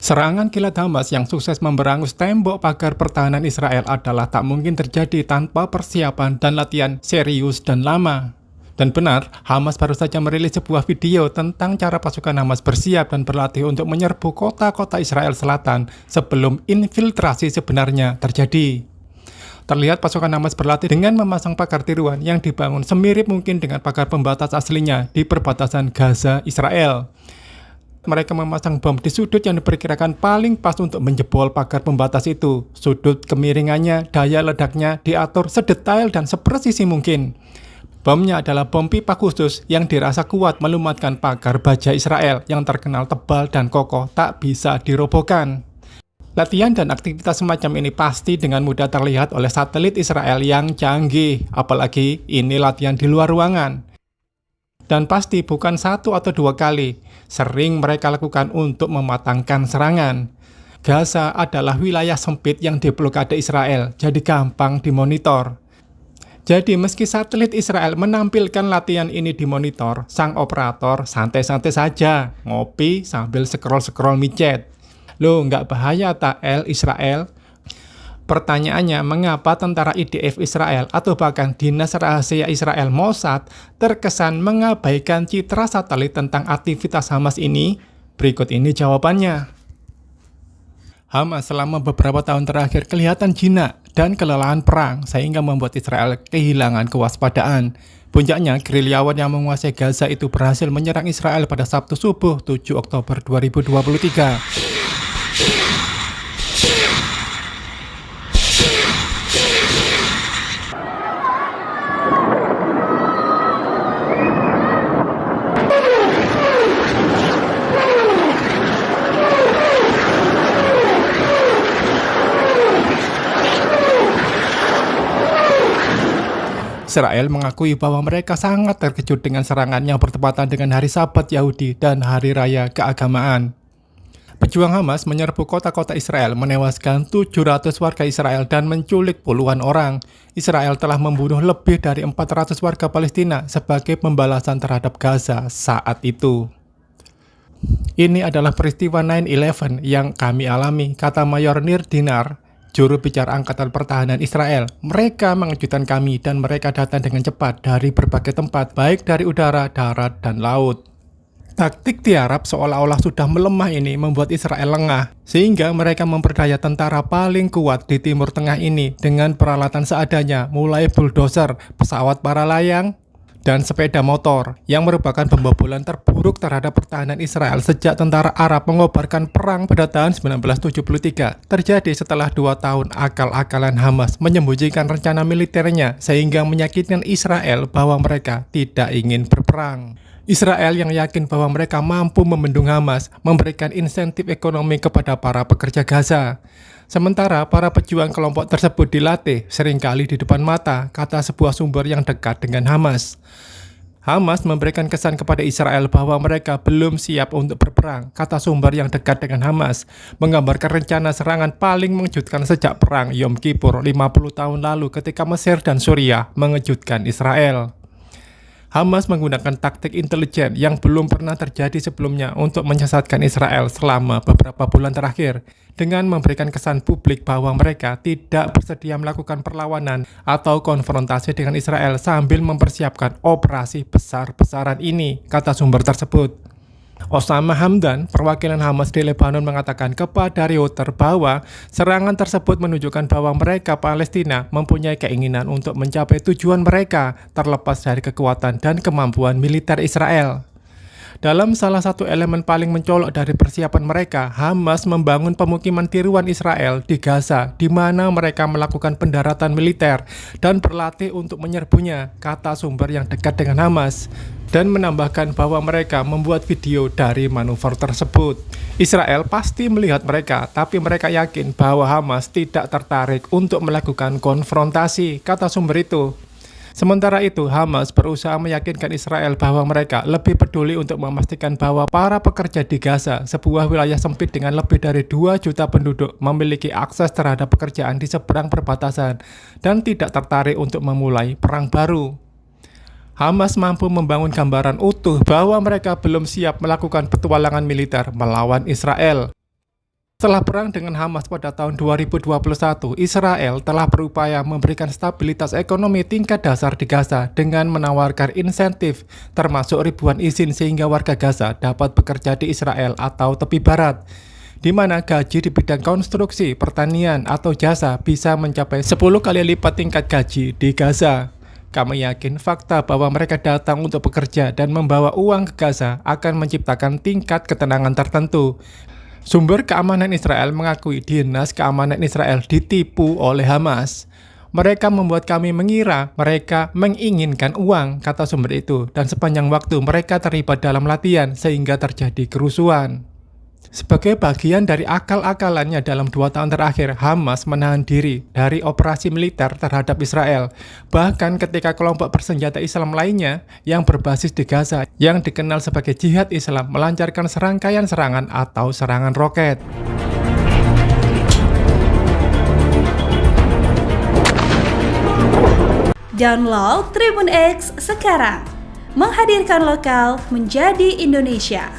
Serangan kilat Hamas yang sukses memberangus tembok pagar pertahanan Israel adalah tak mungkin terjadi tanpa persiapan dan latihan serius dan lama. Dan benar, Hamas baru saja merilis sebuah video tentang cara pasukan Hamas bersiap dan berlatih untuk menyerbu kota-kota Israel Selatan sebelum infiltrasi sebenarnya terjadi. Terlihat pasukan Hamas berlatih dengan memasang pagar tiruan yang dibangun semirip mungkin dengan pagar pembatas aslinya di perbatasan Gaza, Israel. Mereka memasang bom di sudut yang diperkirakan paling pas untuk menjebol pagar pembatas itu. Sudut kemiringannya, daya ledaknya diatur sedetail dan sepresisi mungkin. Bomnya adalah bom pipa khusus yang dirasa kuat melumatkan pagar baja Israel yang terkenal tebal dan kokoh tak bisa dirobohkan. Latihan dan aktivitas semacam ini pasti dengan mudah terlihat oleh satelit Israel yang canggih, apalagi ini latihan di luar ruangan. Dan pasti bukan satu atau dua kali, sering mereka lakukan untuk mematangkan serangan. Gaza adalah wilayah sempit yang diblokade Israel, jadi gampang dimonitor. Jadi meski satelit Israel menampilkan latihan ini di monitor, sang operator santai-santai saja, ngopi sambil scroll-scroll micet. Loh, nggak bahaya tak Israel? Pertanyaannya, mengapa tentara IDF Israel atau bahkan Dinas Rahasia Israel Mossad terkesan mengabaikan citra satelit tentang aktivitas Hamas ini? Berikut ini jawabannya. Hamas selama beberapa tahun terakhir kelihatan jinak dan kelelahan perang sehingga membuat Israel kehilangan kewaspadaan. Puncaknya, gerilyawan yang menguasai Gaza itu berhasil menyerang Israel pada Sabtu subuh 7 Oktober 2023. Israel mengakui bahwa mereka sangat terkejut dengan serangan yang bertepatan dengan hari Sabat Yahudi dan Hari Raya Keagamaan. Pejuang Hamas menyerbu kota-kota Israel, menewaskan 700 warga Israel dan menculik puluhan orang. Israel telah membunuh lebih dari 400 warga Palestina sebagai pembalasan terhadap Gaza saat itu. Ini adalah peristiwa 9/11 yang kami alami, kata Mayor Nir Dinar, juru bicara Angkatan Pertahanan Israel. Mereka mengejutkan kami dan mereka datang dengan cepat dari berbagai tempat, baik dari udara, darat, dan laut. Taktik tiarap seolah-olah sudah melemah ini membuat Israel lengah, sehingga mereka memperdaya tentara paling kuat di Timur Tengah ini dengan peralatan seadanya, mulai bulldozer, pesawat para layang, dan sepeda motor, yang merupakan pembobolan terburuk terhadap pertahanan Israel sejak tentara Arab mengobarkan perang pada tahun 1973. Terjadi setelah 2 tahun akal-akalan Hamas menyembunyikan rencana militernya sehingga meyakinkan Israel bahwa mereka tidak ingin berperang. Israel yang yakin bahwa mereka mampu membendung Hamas, memberikan insentif ekonomi kepada para pekerja Gaza. Sementara para pejuang kelompok tersebut dilatih seringkali di depan mata, kata sebuah sumber yang dekat dengan Hamas. Hamas memberikan kesan kepada Israel bahwa mereka belum siap untuk berperang, kata sumber yang dekat dengan Hamas, menggambarkan rencana serangan paling mengejutkan sejak perang Yom Kippur 50 tahun lalu ketika Mesir dan Suriah mengejutkan Israel. Hamas menggunakan taktik intelijen yang belum pernah terjadi sebelumnya untuk menyesatkan Israel selama beberapa bulan terakhir, dengan memberikan kesan publik bahwa mereka tidak bersedia melakukan perlawanan atau konfrontasi dengan Israel sambil mempersiapkan operasi besar-besaran ini, kata sumber tersebut. Osama Hamdan, perwakilan Hamas di Lebanon, mengatakan kepada Reuters bahwa serangan tersebut menunjukkan bahwa mereka Palestina mempunyai keinginan untuk mencapai tujuan mereka terlepas dari kekuatan dan kemampuan militer Israel. Dalam salah satu elemen paling mencolok dari persiapan mereka, Hamas membangun pemukiman tiruan Israel di Gaza, di mana mereka melakukan pendaratan militer dan berlatih untuk menyerbunya, kata sumber yang dekat dengan Hamas, dan menambahkan bahwa mereka membuat video dari manuver tersebut. Israel pasti melihat mereka, tapi mereka yakin bahwa Hamas tidak tertarik untuk melakukan konfrontasi, kata sumber itu. Sementara itu, Hamas berusaha meyakinkan Israel bahwa mereka lebih peduli untuk memastikan bahwa para pekerja di Gaza, sebuah wilayah sempit dengan lebih dari 2 juta penduduk, memiliki akses terhadap pekerjaan di seberang perbatasan dan tidak tertarik untuk memulai perang baru. Hamas mampu membangun gambaran utuh bahwa mereka belum siap melakukan petualangan militer melawan Israel. Setelah perang dengan Hamas pada tahun 2021, Israel telah berupaya memberikan stabilitas ekonomi tingkat dasar di Gaza dengan menawarkan insentif, termasuk ribuan izin sehingga warga Gaza dapat bekerja di Israel atau tepi barat, di mana gaji di bidang konstruksi, pertanian, atau jasa bisa mencapai 10 kali lipat tingkat gaji di Gaza. Kami yakin fakta bahwa mereka datang untuk bekerja dan membawa uang ke Gaza akan menciptakan tingkat ketenangan tertentu. Sumber keamanan Israel mengakui Dinas Keamanan Israel ditipu oleh Hamas. Mereka membuat kami mengira mereka menginginkan uang, kata sumber itu, dan sepanjang waktu mereka terlibat dalam latihan sehingga terjadi kerusuhan. Sebagai bagian dari akal-akalannya dalam 2 tahun terakhir, Hamas menahan diri dari operasi militer terhadap Israel. Bahkan ketika kelompok bersenjata Islam lainnya yang berbasis di Gaza, yang dikenal sebagai Jihad Islam, melancarkan serangkaian serangan atau serangan roket. Download Tribun X sekarang, menghadirkan lokal menjadi Indonesia.